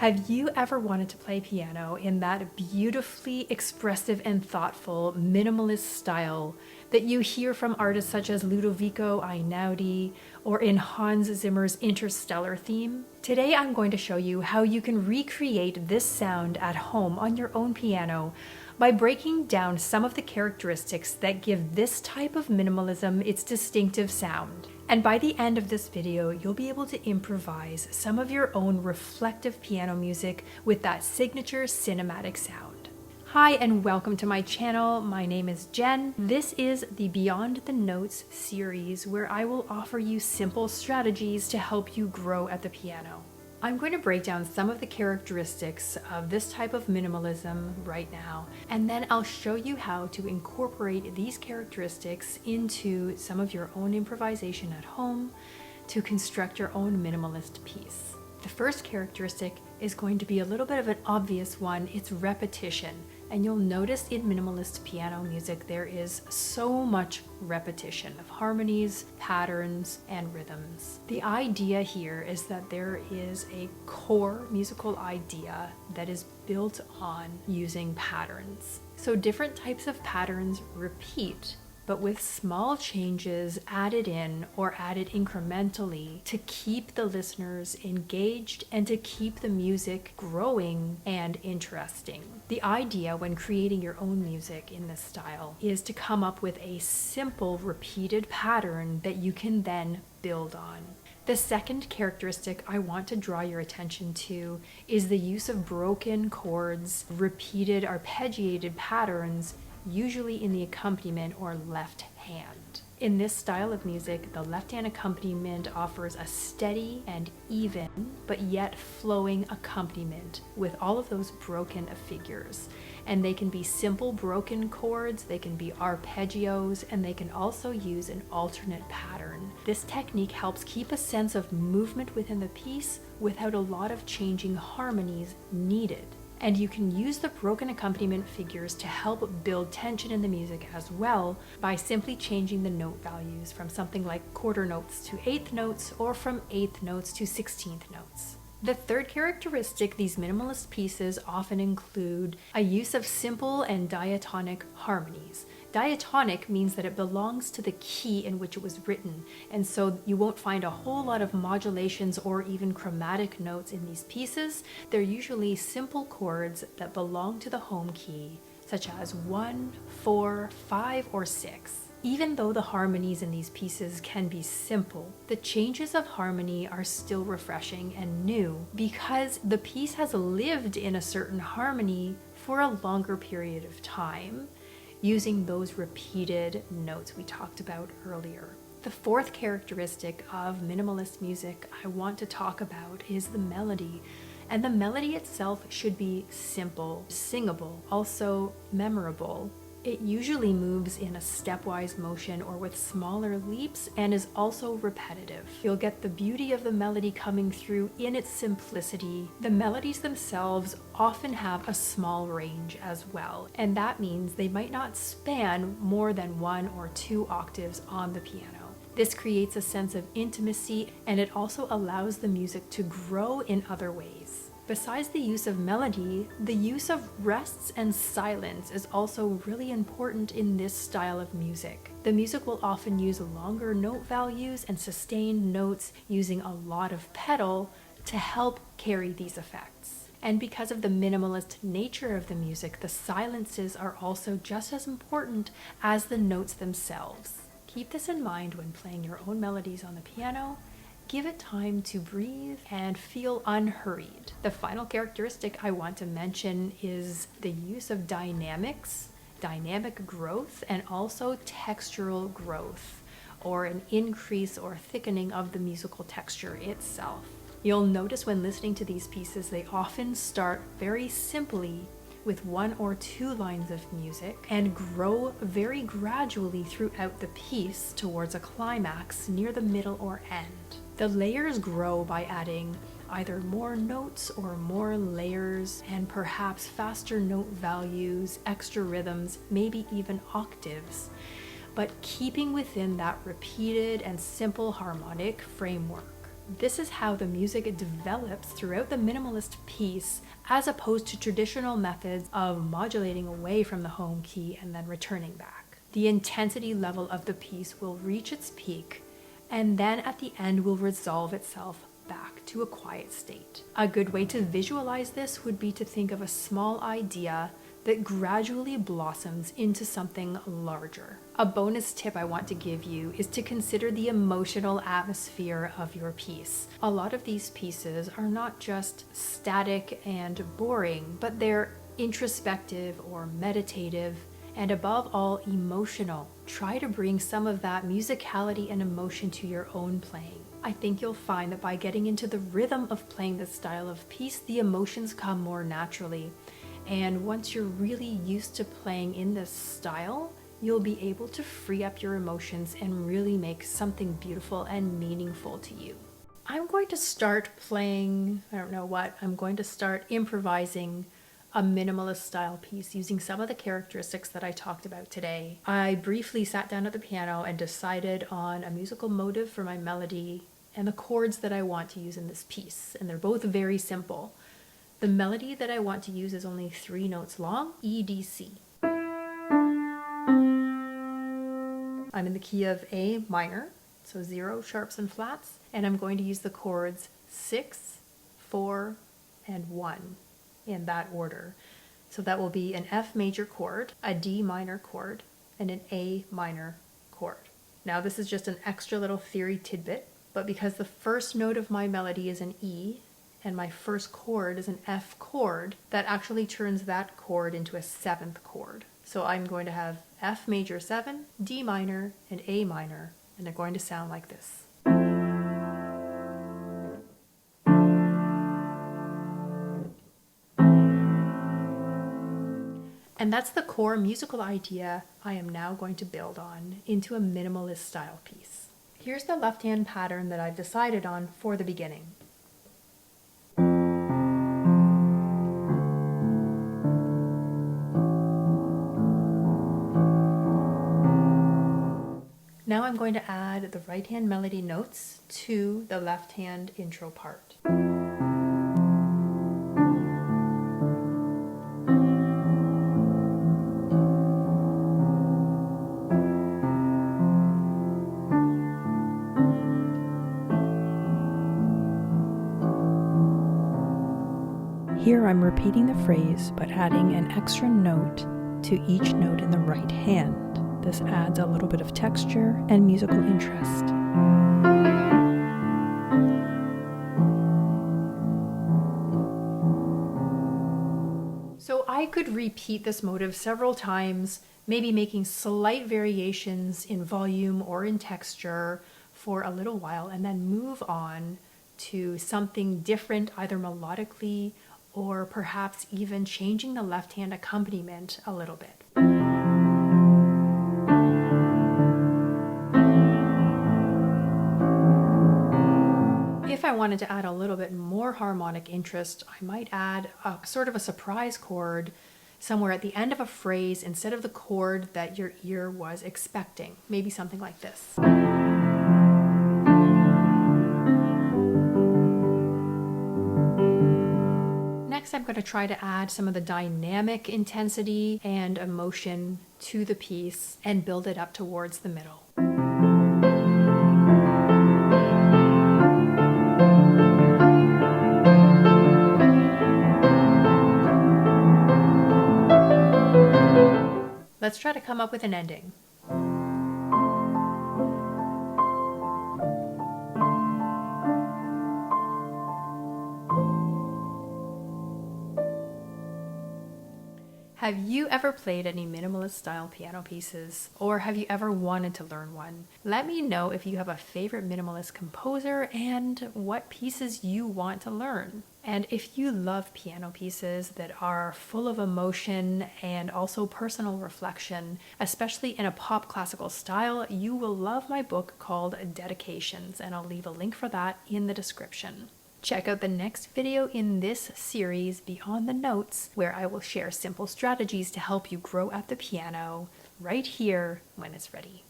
Have you ever wanted to play piano in that beautifully expressive and thoughtful minimalist style that you hear from artists such as Ludovico Einaudi or in Hans Zimmer's Interstellar theme? Today I'm going to show you how you can recreate this sound at home on your own piano by breaking down some of the characteristics that give this type of minimalism its distinctive sound. And by the end of this video, you'll be able to improvise some of your own reflective piano music with that signature cinematic sound. Hi and welcome to my channel. My name is Jen. This is the Beyond the Notes series where I will offer you simple strategies to help you grow at the piano. I'm going to break down some of the characteristics of this type of minimalism right now, and then I'll show you how to incorporate these characteristics into some of your own improvisation at home to construct your own minimalist piece. The first characteristic is going to be a little bit of an obvious one. It's repetition. And you'll notice in minimalist piano music, there is so much repetition of harmonies, patterns, and rhythms. The idea here is that there is a core musical idea that is built on using patterns. So different types of patterns repeat, but with small changes added in or added incrementally to keep the listeners engaged and to keep the music growing and interesting. The idea when creating your own music in this style is to come up with a simple repeated pattern that you can then build on. The second characteristic I want to draw your attention to is the use of broken chords, repeated arpeggiated patterns, usually in the accompaniment or left hand. In this style of music, the left hand accompaniment offers a steady and even, but yet flowing accompaniment with all of those broken figures. And they can be simple broken chords, they can be arpeggios, and they can also use an alternate pattern. This technique helps keep a sense of movement within the piece without a lot of changing harmonies needed. And you can use the broken accompaniment figures to help build tension in the music as well by simply changing the note values from something like quarter notes to eighth notes or from eighth notes to 16th notes. The third characteristic these minimalist pieces often include a use of simple and diatonic harmonies. Diatonic means that it belongs to the key in which it was written, and so you won't find a whole lot of modulations or even chromatic notes in these pieces. They're usually simple chords that belong to the home key, such as 1, 4, 5, or 6. Even though the harmonies in these pieces can be simple, the changes of harmony are still refreshing and new because the piece has lived in a certain harmony for a longer period of time, using those repeated notes we talked about earlier. The fourth characteristic of minimalist music I want to talk about is the melody. And the melody itself should be simple, singable, also memorable. It usually moves in a stepwise motion or with smaller leaps and is also repetitive. You'll get the beauty of the melody coming through in its simplicity. The melodies themselves often have a small range as well, and that means they might not span more than 1 or 2 octaves on the piano. This creates a sense of intimacy, and it also allows the music to grow in other ways. Besides the use of melody, the use of rests and silence is also really important in this style of music. The music will often use longer note values and sustained notes using a lot of pedal to help carry these effects. And because of the minimalist nature of the music, the silences are also just as important as the notes themselves. Keep this in mind when playing your own melodies on the piano. Give it time to breathe and feel unhurried. The final characteristic I want to mention is the use of dynamics, dynamic growth, and also textural growth, or an increase or thickening of the musical texture itself. You'll notice when listening to these pieces, they often start very simply with 1 or 2 lines of music and grow very gradually throughout the piece towards a climax near the middle or end. The layers grow by adding either more notes or more layers and perhaps faster note values, extra rhythms, maybe even octaves, but keeping within that repeated and simple harmonic framework. This is how the music develops throughout the minimalist piece, as opposed to traditional methods of modulating away from the home key and then returning back. The intensity level of the piece will reach its peak, and then at the end will resolve itself back to a quiet state. A good way to visualize this would be to think of a small idea that gradually blossoms into something larger. A bonus tip I want to give you is to consider the emotional atmosphere of your piece. A lot of these pieces are not just static and boring, but they're introspective or meditative, and above all, emotional. Try to bring some of that musicality and emotion to your own playing. I think you'll find that by getting into the rhythm of playing this style of piece, the emotions come more naturally. And once you're really used to playing in this style, you'll be able to free up your emotions and really make something beautiful and meaningful to you. I'm going to start playing, I'm going to start improvising a minimalist style piece using some of the characteristics that I talked about today. I briefly sat down at the piano and decided on a musical motive for my melody and the chords that I want to use in this piece, and they're both very simple. The melody that I want to use is only 3 notes long, E, D, C. I'm in the key of A minor, so 0 sharps and flats, and I'm going to use the chords 6, 4, and 1 in that order. So that will be an F major chord, a D minor chord, and an A minor chord. Now this is just an extra little theory tidbit, but because the first note of my melody is an E, and my first chord is an F chord, that actually turns that chord into a 7th chord. So I'm going to have F major 7, D minor, and A minor, and they're going to sound like this. And that's the core musical idea I am now going to build on into a minimalist style piece. Here's the left hand pattern that I've decided on for the beginning. Now I'm going to add the right hand melody notes to the left hand intro part. Here I'm repeating the phrase but adding an extra note to each note in the right hand. This adds a little bit of texture and musical interest. So I could repeat this motive several times, maybe making slight variations in volume or in texture for a little while, and then move on to something different, either melodically or perhaps even changing the left hand accompaniment a little bit. If I wanted to add a little bit more harmonic interest, I might add a sort of a surprise chord somewhere at the end of a phrase instead of the chord that your ear was expecting. Maybe something like this. Next, I'm going to try to add some of the dynamic intensity and emotion to the piece and build it up towards the middle. Let's try to come up with an ending. Have you ever played any minimalist style piano pieces, or have you ever wanted to learn one? Let me know if you have a favorite minimalist composer and what pieces you want to learn. And if you love piano pieces that are full of emotion and also personal reflection, especially in a pop classical style, you will love my book called Dedications, and I'll leave a link for that in the description. Check out the next video in this series, Beyond the Notes, where I will share simple strategies to help you grow at the piano right here when it's ready.